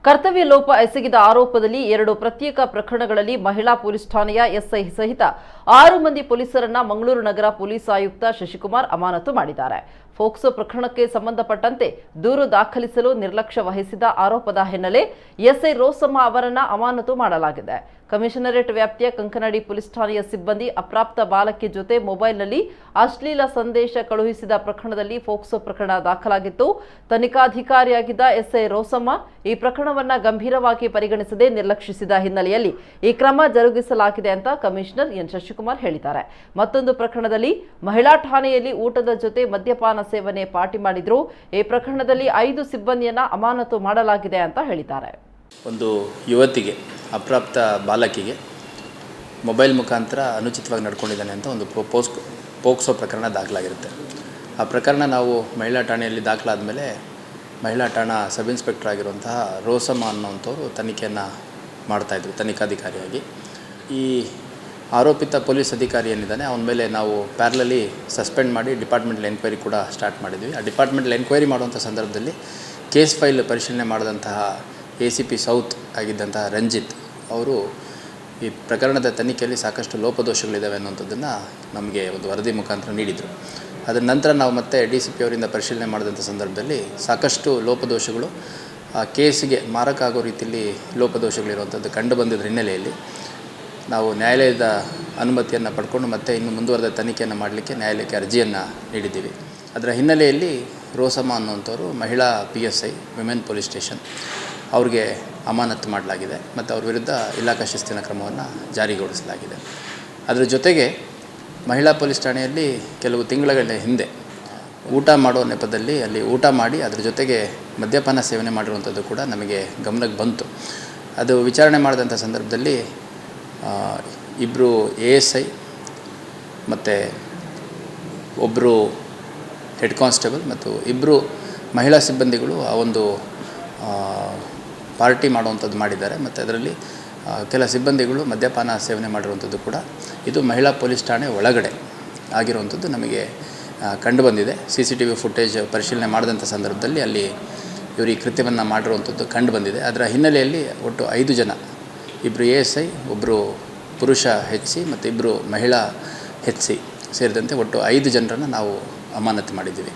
ಕರ್ತವ್ಯ ಲೋಪ ಎಸಗಿದ ಆರೋಪದಲ್ಲಿ 2 ಪ್ರತ್ಯೇಕ ಪ್ರಕರಣಗಳಲ್ಲಿ ಮಹಿಳಾ ಪೊಲೀಸ್ ಠಾಣೆಯ ಎಸ್ಐ ಸಹಿತ 6 ಮಂದಿ ಪೊಲೀಸರನ್ನ ಮಂಗಳೂರು ನಗರ ಪೊಲೀಸ್ ಆಯುಕ್ತ ಶಶಿಕುಮಾರ್ ಅಮಾನತು ಮಾಡಿದ್ದಾರೆ. ಫೋಕ್ಸೋ ಪ್ರಕರಣಕ್ಕೆ ಸಂಬಂಧಪಟ್ಟಂತೆ ದೂರು ದಾಖಲಿಸಲು ನಿರ್ಲಕ್ಷ್ಯ ವಹಿಸಿದ ಆರೋಪದ ಹಿನ್ನೆಲೆ ಎಸ್ಐ ರೋಸಮ್ಮ ಅವರನ್ನ ಅಮಾನತು ಮಾಡಲಾಗಿದೆ. ಕಮಿಷನರೇಟ್ ವ್ಯಾಪ್ತಿಯ ಕಂಕನಡಿ ಪೊಲೀಸ್ ಠಾಣೆಯ ಸಿಬ್ಬಂದಿ ಅಪ್ರಾಪ್ತ ಬಾಲಕಿ ಜೊತೆ ಮೊಬೈಲ್ನಲ್ಲಿ ಅಶ್ಲೀಲ ಸಂದೇಶ ಕಳುಹಿಸಿದ ಪ್ರಕರಣದಲ್ಲಿ ಫೋಕ್ಸೋ ಪ್ರಕರಣ ದಾಖಲಾಗಿತ್ತು. ತನಿಖಾಧಿಕಾರಿಯಾಗಿದ್ದ ಎಸ್ಐ ರೋಸಮ್ಮ ಈ ಪ್ರಕರಣವನ್ನು ಗಂಭೀರವಾಗಿ ಪರಿಗಣಿಸದೆ ನಿರ್ಲಕ್ಷಿಸಿದ ಹಿನ್ನೆಲೆಯಲ್ಲಿ ಈ ಕ್ರಮ ಜರುಗಿಸಲಾಗಿದೆ ಅಂತ ಕಮಿಷನರ್ ಎನ್ ಶಶಿಕುಮಾರ್ ಹೇಳಿದ್ದಾರೆ. ಮತ್ತೊಂದು ಪ್ರಕರಣದಲ್ಲಿ ಮಹಿಳಾ ಠಾಣೆಯಲ್ಲಿ ಊಟದ ಜೊತೆ ಮದ್ಯಪಾನ ಸೇವನೆ ಪಾರ್ಟಿ ಮಾಡಿದ್ರು. ಈ ಪ್ರಕರಣದಲ್ಲಿ 5 ಸಿಬ್ಬಂದಿಯನ್ನ ಅಮಾನತು ಮಾಡಲಾಗಿದೆ ಅಂತ ಹೇಳಿದ್ದಾರೆ. ಒಂದು ಯುವತಿಗೆ ಅಪ್ರಾಪ್ತ ಬಾಲಕಿಗೆ ಮೊಬೈಲ್ ಮುಖಾಂತರ ಅನುಚಿತವಾಗಿ ನಡ್ಕೊಂಡಿದ್ದಾನೆ ಅಂತ ಒಂದು ಪೋಕ್ಸೋ ಪ್ರಕರಣ ದಾಖಲಾಗಿರುತ್ತೆ. ಆ ಪ್ರಕರಣ ನಾವು ಮಹಿಳಾ ಠಾಣೆಯಲ್ಲಿ ದಾಖಲಾದ ಮೇಲೆ ಮಹಿಳಾ ಠಾಣಾ ಸಬ್ ಇನ್ಸ್ಪೆಕ್ಟರ್ ಆಗಿರುವಂತಹ ರೋಸಮ್ಮ ಅನ್ನೋಂಥವ್ರು ತನಿಖೆಯನ್ನು ಮಾಡ್ತಾಯಿದ್ರು ತನಿಖಾಧಿಕಾರಿಯಾಗಿ. ಈ ಆರೋಪಿತ ಪೊಲೀಸ್ ಅಧಿಕಾರಿ ಏನಿದ್ದಾನೆ ಅವನ ಮೇಲೆ ನಾವು ಪ್ಯಾರಲಲಿ ಸಸ್ಪೆಂಡ್ ಮಾಡಿ ಡಿಪಾರ್ಟ್ಮೆಂಟಲ್ ಎನ್ಕ್ವೈರಿ ಕೂಡ ಸ್ಟಾರ್ಟ್ ಮಾಡಿದ್ವಿ. ಆ ಡಿಪಾರ್ಟ್ಮೆಂಟಲ್ ಎನ್ಕ್ವೈರಿ ಮಾಡುವಂಥ ಸಂದರ್ಭದಲ್ಲಿ ಕೇಸ್ ಫೈಲ್ ಪರಿಶೀಲನೆ ಮಾಡಿದಂತಹ ACP ಸೌತ್ ಆಗಿದ್ದಂತಹ ರಂಜಿತ್ ಅವರು ಈ ಪ್ರಕರಣದ ತನಿಖೆಯಲ್ಲಿ ಸಾಕಷ್ಟು ಲೋಪದೋಷಗಳಿದ್ದಾವೆ ಅನ್ನೋಂಥದ್ದನ್ನು ನಮಗೆ ಒಂದು ವರದಿ ಮುಖಾಂತರ ನೀಡಿದರು. ಅದರ ನಂತರ ನಾವು ಮತ್ತೆ DCP ಅವರಿಂದ ಪರಿಶೀಲನೆ ಮಾಡಿದಂಥ ಸಂದರ್ಭದಲ್ಲಿ ಸಾಕಷ್ಟು ಲೋಪದೋಷಗಳು ಆ ಕೇಸಿಗೆ ಮಾರಕ ಆಗೋ ರೀತಿಯಲ್ಲಿ ಲೋಪದೋಷಗಳಿರುವಂಥದ್ದು ಕಂಡು ಬಂದಿದ್ದ ಹಿನ್ನೆಲೆಯಲ್ಲಿ ನಾವು ನ್ಯಾಯಾಲಯದ ಅನುಮತಿಯನ್ನು ಪಡ್ಕೊಂಡು ಮತ್ತೆ ಇನ್ನು ಮುಂದುವರೆದ ತನಿಖೆಯನ್ನು ಮಾಡಲಿಕ್ಕೆ ನ್ಯಾಯಾಲಯಕ್ಕೆ ಅರ್ಜಿಯನ್ನು ನೀಡಿದ್ದೀವಿ. ಅದರ ಹಿನ್ನೆಲೆಯಲ್ಲಿ ರೋಸಮ್ಮ ಅನ್ನುವಂಥವ್ರು ಮಹಿಳಾ PSI ವಿಮೆನ್ ಪೊಲೀಸ್ ಸ್ಟೇಷನ್ ಅವ್ರಿಗೆ ಅಮಾನತು ಮಾಡಲಾಗಿದೆ ಮತ್ತು ಅವ್ರ ವಿರುದ್ಧ ಇಲಾಖಾ ಶಿಸ್ತಿನ ಕ್ರಮವನ್ನು ಜಾರಿಗೊಳಿಸಲಾಗಿದೆ. ಅದರ ಜೊತೆಗೆ ಮಹಿಳಾ ಪೊಲೀಸ್ ಠಾಣೆಯಲ್ಲಿ ಕೆಲವು ತಿಂಗಳ ಹಿಂದೆ ಊಟ ಮಾಡೋ ನೆಪದಲ್ಲಿ ಅಲ್ಲಿ ಊಟ ಮಾಡಿ ಅದರ ಜೊತೆಗೆ ಮದ್ಯಪಾನ ಸೇವನೆ ಮಾಡಿರುವಂಥದ್ದು ಕೂಡ ನಮಗೆ ಗಮನಕ್ಕೆ ಬಂತು. ಅದು ವಿಚಾರಣೆ ಮಾಡಿದಂಥ ಸಂದರ್ಭದಲ್ಲಿ 2 ASI ಮತ್ತು ಒಬ್ಬರು ಹೆಡ್ ಕಾನ್ಸ್ಟೇಬಲ್ ಮತ್ತು 2 ಮಹಿಳಾ ಸಿಬ್ಬಂದಿಗಳು ಆ ಒಂದು ಪಾರ್ಟಿ ಮಾಡುವಂಥದ್ದು ಮಾಡಿದ್ದಾರೆ. ಮತ್ತು ಅದರಲ್ಲಿ ಕೆಲ ಸಿಬ್ಬಂದಿಗಳು ಮದ್ಯಪಾನ ಸೇವನೆ ಮಾಡಿರುವಂಥದ್ದು ಕೂಡ ಇದು ಮಹಿಳಾ ಪೊಲೀಸ್ ಠಾಣೆ ಒಳಗಡೆ ಆಗಿರುವಂಥದ್ದು ನಮಗೆ ಕಂಡುಬಂದಿದೆ. CCTV ಫುಟೇಜ್ ಪರಿಶೀಲನೆ ಮಾಡಿದಂಥ ಸಂದರ್ಭದಲ್ಲಿ ಅಲ್ಲಿ ಇವರು ಈ ಕೃತ್ಯವನ್ನು ಮಾಡಿರುವಂಥದ್ದು ಕಂಡುಬಂದಿದೆ. ಅದರ ಹಿನ್ನೆಲೆಯಲ್ಲಿ ಒಟ್ಟು 5 ಜನ 2 ASI, ಒಬ್ಬರು ಪುರುಷ HC ಮತ್ತು 2 ಮಹಿಳಾ HC ಸೇರಿದಂತೆ ಒಟ್ಟು 5 ಜನರನ್ನು ನಾವು ಅಮಾನತು ಮಾಡಿದ್ದೀವಿ.